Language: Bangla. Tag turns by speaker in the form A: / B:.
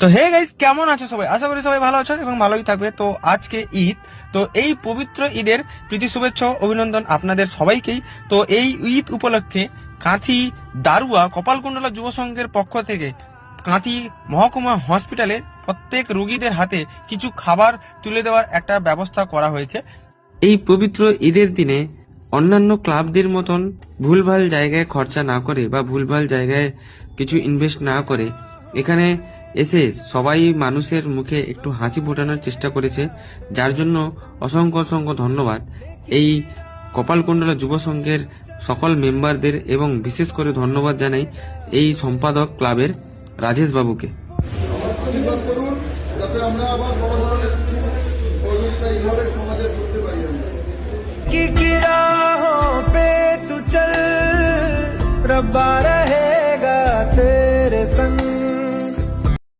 A: তো হে গাইস, কেমন আছো সবাই? আশা করি সবাই ভালো আছো এবং ভালোই থাকবে। তো আজকে ঈদ, তো এই পবিত্র ঈদের প্রীতি শুভেচ্ছা অভিনন্দন আপনাদের সবাইকেই। তো এই ঈদ উপলক্ষে কাঁথি দারুয়া কপালকুণ্ডলা যুব সংঘের পক্ষ থেকে কাঁথি মহকুমা হসপিটালে প্রত্যেক রোগীদের হাতে কিছু খাবার তুলে দেওয়ার একটা ব্যবস্থা করা হয়েছে। এই পবিত্র ঈদের দিনে অন্যান্য ক্লাবদের মতন ভুলভাল জায়গায় খরচা না করে বা ভুলভাল জায়গায় কিছু ইনভেস্ট না করে এখানে এসে সবাই মানুষের মুখে একটু হাসি ফোটানোর চেষ্টা করেছে, যার জন্য অসংখ্য অসংখ্য ধন্যবাদ এই কপালকুণ্ডলা যুব সংঘের সকল মেম্বারদের, এবং বিশেষ করে ধন্যবাদ জানাই এই সম্পাদক ক্লাবের রাজেশ বাবুকে।
B: আশীর্বাদ করুন যাতে আমরা আবার বড় ধরনের কিছু প্রজেক্ট এইভাবে সমাজে করতে পারি।
C: की राहों पे तू चल, रब्बा रहेगा तेरे संग।